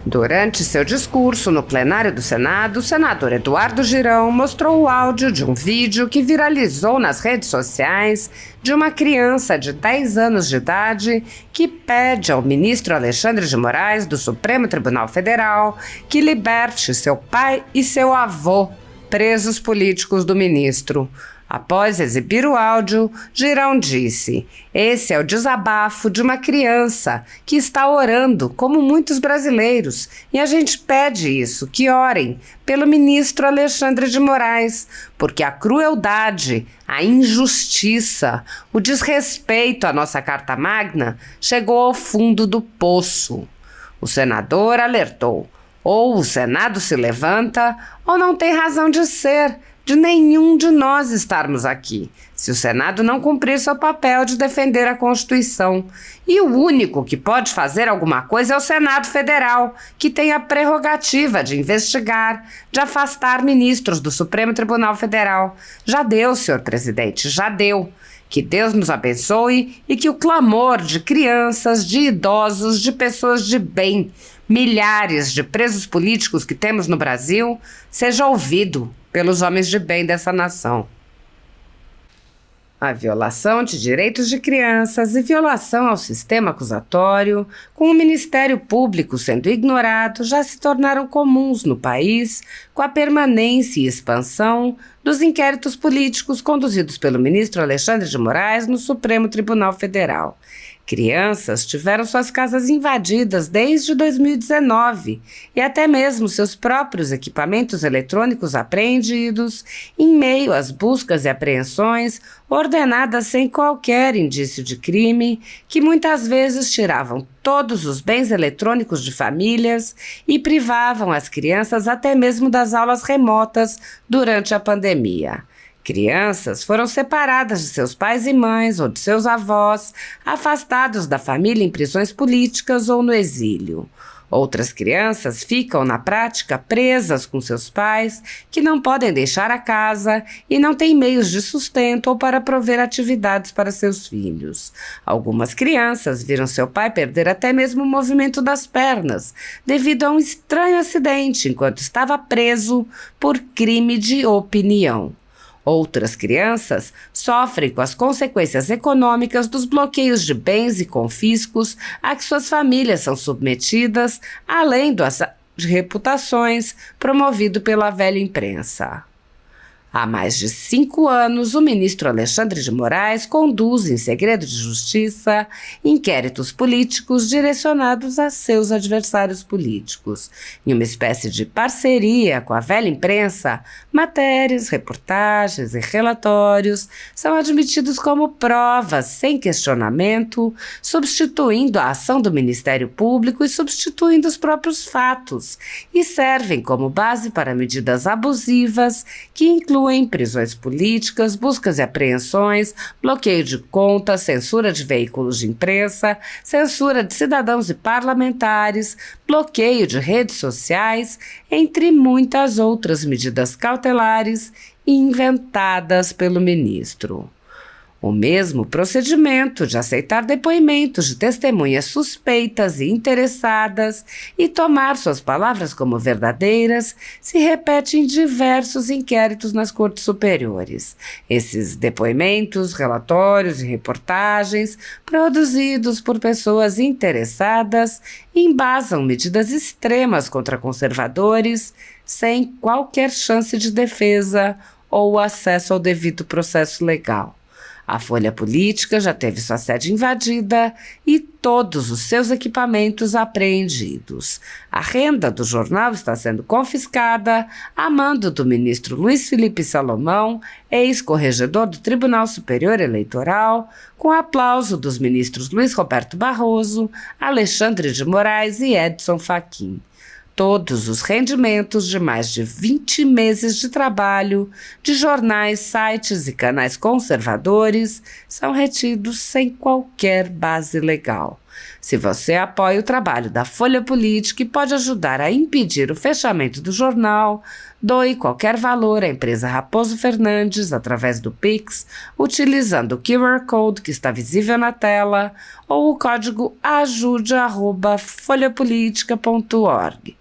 Durante seu discurso no plenário do Senado, o senador Eduardo Girão mostrou o áudio de um vídeo que viralizou nas redes sociais de uma criança de 10 anos de idade que pede ao ministro Alexandre de Moraes, do Supremo Tribunal Federal, que liberte seu pai e seu avô, presos políticos do ministro. Após exibir o áudio, Girão disse: "Esse é o desabafo de uma criança que está orando, como muitos brasileiros, e a gente pede isso, que orem pelo ministro Alexandre de Moraes, porque a crueldade, a injustiça, o desrespeito à nossa Carta Magna chegou ao fundo do poço." O senador alertou: ou o Senado se levanta, ou não tem razão de ser, de nenhum de nós estarmos aqui, se o Senado não cumprir seu papel de defender a Constituição. E o único que pode fazer alguma coisa é o Senado Federal, que tem a prerrogativa de investigar, de afastar ministros do Supremo Tribunal Federal. Já deu, senhor presidente, já deu. Que Deus nos abençoe e que o clamor de crianças, de idosos, de pessoas de bem, milhares de presos políticos que temos no Brasil, seja ouvido pelos homens de bem dessa nação. A violação de direitos de crianças e violação ao sistema acusatório, com o Ministério Público sendo ignorado, já se tornaram comuns no país com a permanência e expansão dos inquéritos políticos conduzidos pelo ministro Alexandre de Moraes no Supremo Tribunal Federal. Crianças tiveram suas casas invadidas desde 2019 e até mesmo seus próprios equipamentos eletrônicos apreendidos em meio às buscas e apreensões ordenadas sem qualquer indício de crime, que muitas vezes tiravam todos os bens eletrônicos de famílias e privavam as crianças até mesmo das aulas remotas durante a pandemia. Crianças foram separadas de seus pais e mães ou de seus avós, afastados da família em prisões políticas ou no exílio. Outras crianças ficam, na prática, presas com seus pais, que não podem deixar a casa e não têm meios de sustento ou para prover atividades para seus filhos. Algumas crianças viram seu pai perder até mesmo o movimento das pernas, devido a um estranho acidente enquanto estava preso por crime de opinião. Outras crianças sofrem com as consequências econômicas dos bloqueios de bens e confiscos a que suas famílias são submetidas, além do assédio de reputações promovido pela velha imprensa. Há mais de 5 anos, o ministro Alexandre de Moraes conduz, em segredo de justiça, inquéritos políticos direcionados a seus adversários políticos. Em uma espécie de parceria com a velha imprensa, matérias, reportagens e relatórios são admitidos como provas sem questionamento, substituindo a ação do Ministério Público e substituindo os próprios fatos, e servem como base para medidas abusivas que incluem prisões políticas, buscas e apreensões, bloqueio de contas, censura de veículos de imprensa, censura de cidadãos e parlamentares, bloqueio de redes sociais, entre muitas outras medidas cautelares inventadas pelo ministro. O mesmo procedimento de aceitar depoimentos de testemunhas suspeitas e interessadas e tomar suas palavras como verdadeiras se repete em diversos inquéritos nas cortes superiores. Esses depoimentos, relatórios e reportagens, produzidos por pessoas interessadas, embasam medidas extremas contra conservadores, sem qualquer chance de defesa ou acesso ao devido processo legal. A Folha Política já teve sua sede invadida e todos os seus equipamentos apreendidos. A renda do jornal está sendo confiscada a mando do ministro Luiz Felipe Salomão, ex-corregedor do Tribunal Superior Eleitoral, com aplauso dos ministros Luiz Roberto Barroso, Alexandre de Moraes e Edson Fachin. Todos os rendimentos de mais de 20 meses de trabalho de jornais, sites e canais conservadores são retidos sem qualquer base legal. Se você apoia o trabalho da Folha Política e pode ajudar a impedir o fechamento do jornal, doe qualquer valor à empresa Raposo Fernandes através do Pix, utilizando o QR Code que está visível na tela ou o código ajude@folhapolitica.org.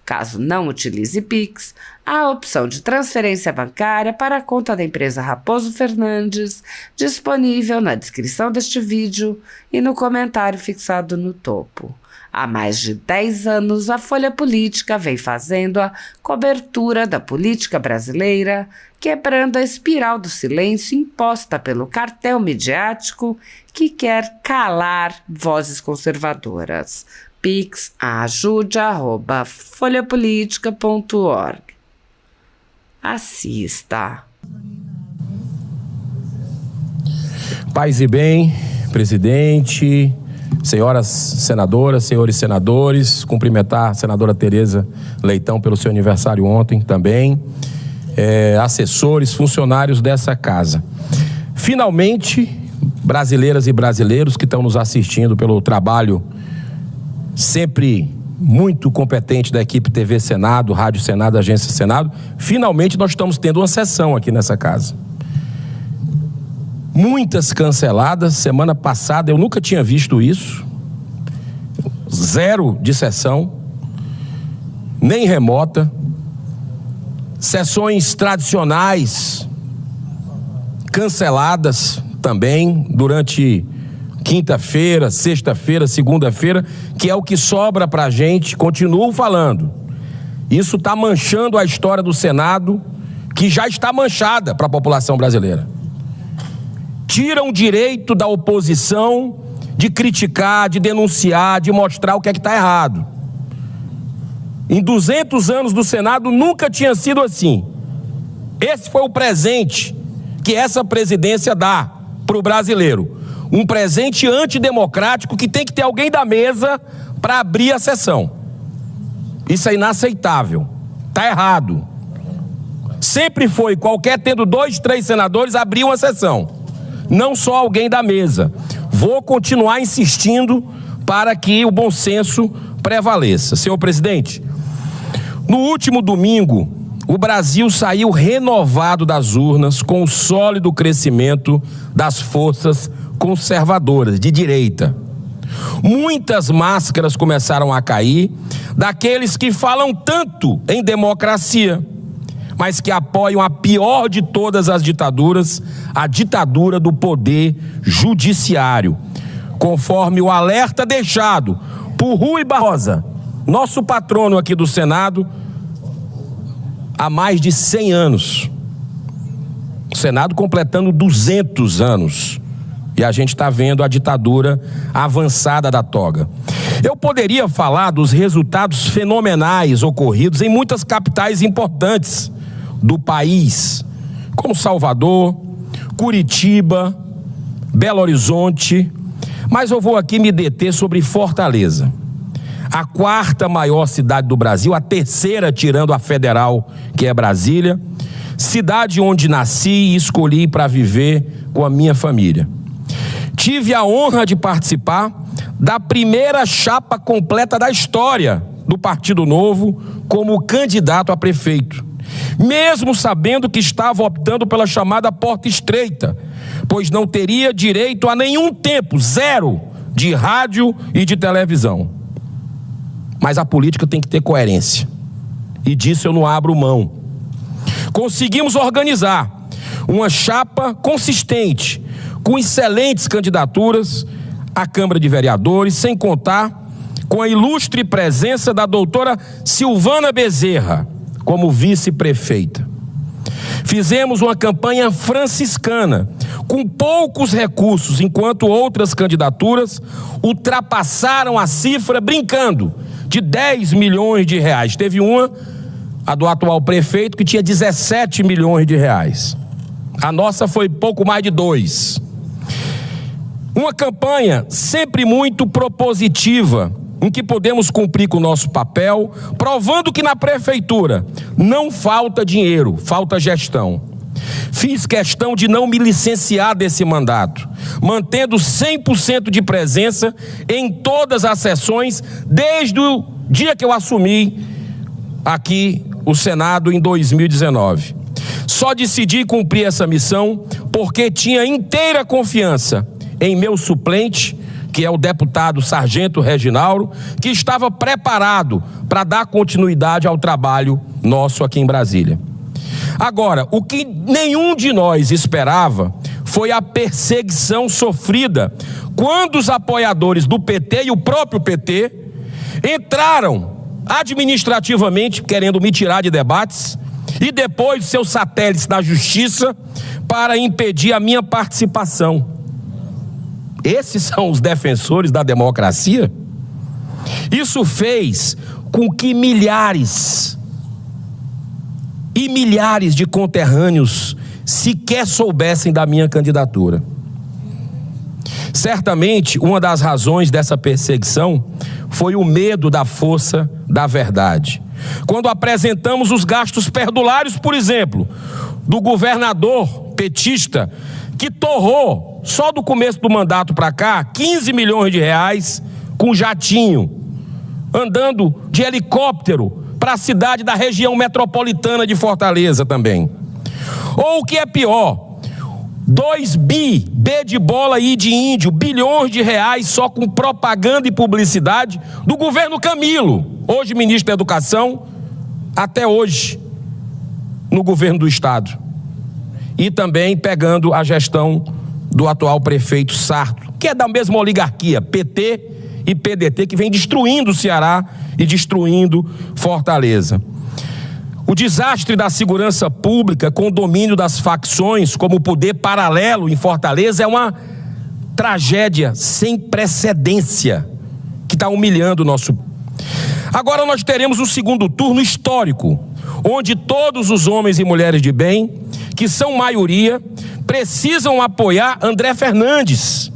Caso não utilize Pix, há a opção de transferência bancária para a conta da empresa Raposo Fernandes, disponível na descrição deste vídeo e no comentário fixado no topo. Há mais de 10 anos, a Folha Política vem fazendo a cobertura da política brasileira, quebrando a espiral do silêncio imposta pelo cartel midiático que quer calar vozes conservadoras. Pix ajude@folhapolitica.org. Assista. Paz e bem, presidente, senhoras senadoras, senhores senadores, cumprimentar a senadora Tereza Leitão pelo seu aniversário ontem também, assessores, funcionários dessa casa. Finalmente, brasileiras e brasileiros que estão nos assistindo pelo trabalho sempre muito competente da equipe TV Senado, Rádio Senado, Agência Senado, finalmente nós estamos tendo uma sessão aqui nessa casa. Muitas canceladas, semana passada eu nunca tinha visto isso, 0 de sessão, nem remota, sessões tradicionais canceladas também durante quinta-feira, sexta-feira, segunda-feira, que é o que sobra pra gente. Continuo falando, isso está manchando a história do Senado, que já está manchada para a população brasileira. Tiram o direito da oposição de criticar, de denunciar, de mostrar o que é que está errado. Em 200 anos do Senado nunca tinha sido assim. Esse foi o presente que essa presidência dá para o brasileiro. Um presente antidemocrático que tem que ter alguém da mesa para abrir a sessão. Isso é inaceitável. Está errado. Sempre foi, qualquer tendo 2, 3 senadores, abrir uma sessão. Não só alguém da mesa. Vou continuar insistindo para que o bom senso prevaleça. Senhor presidente, no último domingo, o Brasil saiu renovado das urnas com o sólido crescimento das forças conservadoras, de direita. Muitas máscaras começaram a cair daqueles que falam tanto em democracia, mas que apoiam a pior de todas as ditaduras, a ditadura do poder judiciário, conforme o alerta deixado por Rui Barbosa, nosso patrono aqui do Senado, há mais de 100 anos. O Senado completando 200 anos. E a gente está vendo a ditadura avançada da toga. Eu poderia falar dos resultados fenomenais ocorridos em muitas capitais importantes do país, como Salvador, Curitiba, Belo Horizonte, mas eu vou aqui me deter sobre Fortaleza, a 4ª maior cidade do Brasil, a 3ª tirando a federal, que é Brasília, cidade onde nasci e escolhi para viver com a minha família. Tive a honra de participar da primeira chapa completa da história do Partido Novo como candidato a prefeito, mesmo sabendo que estava optando pela chamada porta estreita, pois não teria direito a nenhum tempo, 0, de rádio e de televisão. Mas a política tem que ter coerência, e disso eu não abro mão. Conseguimos organizar uma chapa consistente, com excelentes candidaturas à Câmara de Vereadores, sem contar com a ilustre presença da doutora Silvana Bezerra como vice-prefeita. Fizemos uma campanha franciscana, com poucos recursos, enquanto outras candidaturas ultrapassaram a cifra, brincando, de 10 milhões de reais. Teve uma, a do atual prefeito, que tinha 17 milhões de reais. A nossa foi pouco mais de 2. Uma campanha sempre muito propositiva, em que podemos cumprir com o nosso papel, provando que na prefeitura não falta dinheiro, falta gestão. Fiz questão de não me licenciar desse mandato, mantendo 100% de presença em todas as sessões desde o dia que eu assumi aqui o Senado em 2019. Só decidi cumprir essa missão porque tinha inteira confiança em meu suplente, que é o deputado Sargento Reginaldo, que estava preparado para dar continuidade ao trabalho nosso aqui em Brasília. Agora, o que nenhum de nós esperava foi a perseguição sofrida quando os apoiadores do PT e o próprio PT entraram administrativamente querendo me tirar de debates e depois seus satélites na justiça para impedir a minha participação. Esses são os defensores da democracia? Isso fez com que milhares e milhares de conterrâneos sequer soubessem da minha candidatura. Certamente, uma das razões dessa perseguição foi o medo da força da verdade. Quando apresentamos os gastos perdulários, por exemplo, do governador petista, que torrou, só do começo do mandato para cá, 15 milhões de reais com jatinho, andando de helicóptero para a cidade da região metropolitana de Fortaleza também. Ou o que é pior, 2 B de bola e de índio, bilhões de reais só com propaganda e publicidade do governo Camilo, hoje ministro da Educação, até hoje no governo do estado. E também pegando a gestão do atual prefeito Sarto, que é da mesma oligarquia, PT e PDT, que vem destruindo o Ceará e destruindo Fortaleza. O desastre da segurança pública com o domínio das facções como poder paralelo em Fortaleza é uma tragédia sem precedência que está humilhando o nosso. Agora nós teremos um segundo turno histórico, onde todos os homens e mulheres de bem, que são maioria, precisam apoiar André Fernandes,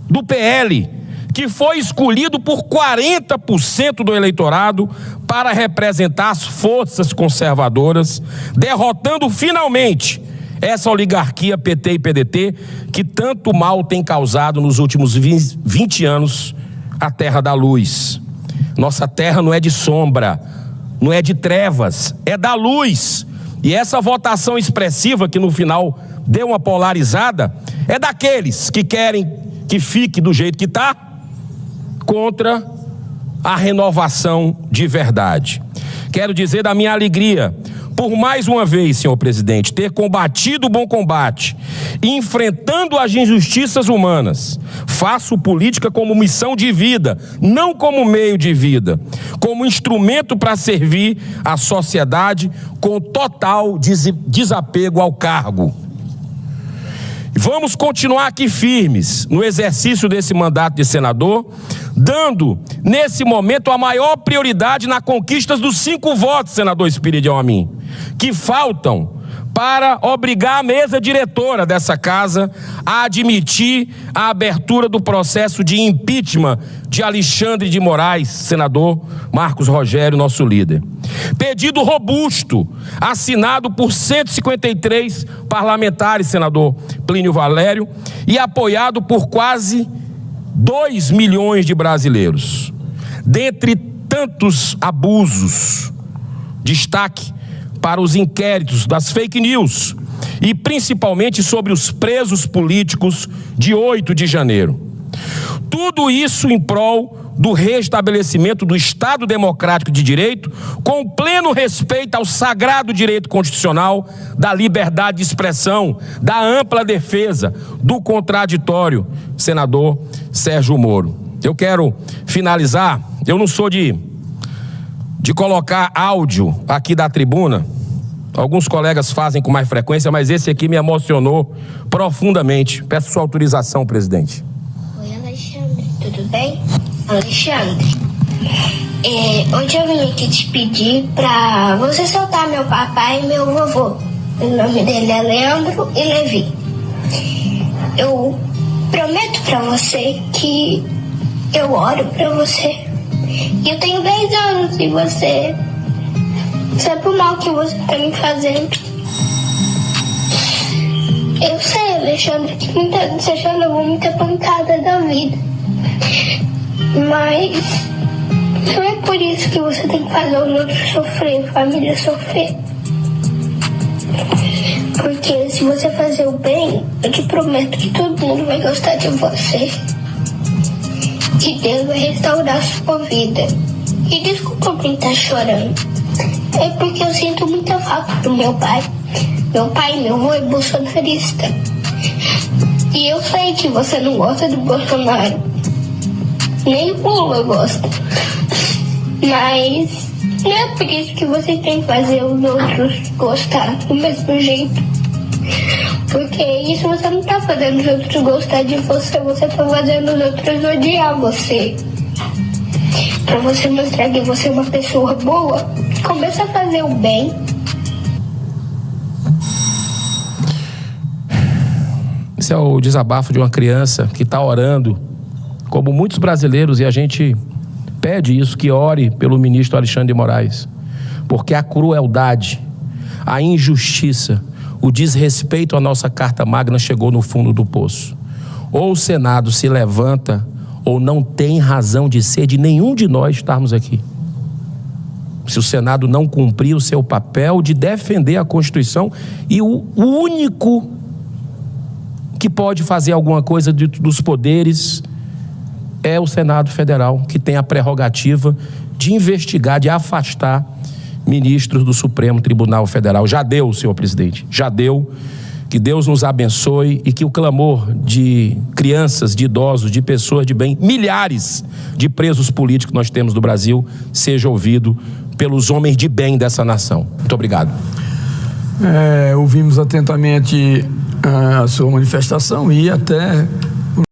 do PL, que foi escolhido por 40% do eleitorado para representar as forças conservadoras, derrotando finalmente essa oligarquia PT e PDT que tanto mal tem causado nos últimos 20 anos a terra da luz. Nossa terra não é de sombra, não é de trevas, é da luz. E essa votação expressiva que no final deu uma polarizada é daqueles que querem que fique do jeito que está, contra a renovação de verdade. Quero dizer da minha alegria por mais uma vez, senhor presidente, ter combatido o bom combate, enfrentando as injustiças humanas. Faço política como missão de vida, não como meio de vida, como instrumento para servir a sociedade com total desapego ao cargo. Vamos continuar aqui firmes no exercício desse mandato de senador, dando, nesse momento, a maior prioridade na conquista dos 5 votos, senador Espiridião Amin, que faltam para obrigar a mesa diretora dessa casa a admitir a abertura do processo de impeachment de Alexandre de Moraes, senador Marcos Rogério, nosso líder. Pedido robusto, assinado por 153 parlamentares, senador Plínio Valério, e apoiado por quase 2 milhões de brasileiros. Dentre tantos abusos, destaque para os inquéritos das fake news e principalmente sobre os presos políticos de 8 de janeiro. Tudo isso em prol do restabelecimento do Estado Democrático de Direito, com pleno respeito ao sagrado direito constitucional da liberdade de expressão, da ampla defesa, do contraditório, senador Sérgio Moro. Eu quero finalizar, eu não sou de colocar áudio aqui da tribuna, alguns colegas fazem com mais frequência, mas esse aqui me emocionou profundamente. Peço sua autorização, presidente. Oi, Alexandre, tudo bem? Alexandre, hoje eu vim aqui te pedir pra você soltar meu papai e meu vovô. O nome dele é Leandro e Levi. Eu prometo pra você que eu oro pra você. E eu tenho 10 anos e você sabe o mal que você tá me fazendo. Eu sei, Alexandre, que muitas vezes você já levou muita pancada da vida. Mas não é por isso que você tem que fazer os outros sofrer, a família sofrer. Porque se você fazer o bem, eu te prometo que todo mundo vai gostar de você. E Deus vai restaurar a sua vida. E desculpa por estar chorando. É porque eu sinto muita falta do meu pai. Meu pai e meu avô é bolsonarista. E eu sei que você não gosta do Bolsonaro. Nem o Lula gosta. Mas não é por isso que você tem que fazer os outros gostar do mesmo jeito. Porque isso você não tá fazendo os outros gostar de você, você tá fazendo os outros odiar você. Pra você mostrar que você é uma pessoa boa, começa a fazer o bem. Esse é o desabafo de uma criança que está orando, como muitos brasileiros, e a gente pede isso, que ore pelo ministro Alexandre de Moraes, porque a crueldade, a injustiça, o desrespeito à nossa Carta Magna chegou no fundo do poço. Ou o Senado se levanta, ou não tem razão de ser de nenhum de nós estarmos aqui. Se o Senado não cumprir o seu papel de defender a Constituição, e o único que pode fazer alguma coisa dos poderes é o Senado Federal, que tem a prerrogativa de investigar, de afastar ministros do Supremo Tribunal Federal. Já deu, senhor presidente, já deu. Que Deus nos abençoe e que o clamor de crianças, de idosos, de pessoas de bem, milhares de presos políticos que nós temos no Brasil, seja ouvido pelos homens de bem dessa nação. Muito obrigado. Ouvimos atentamente a sua manifestação e até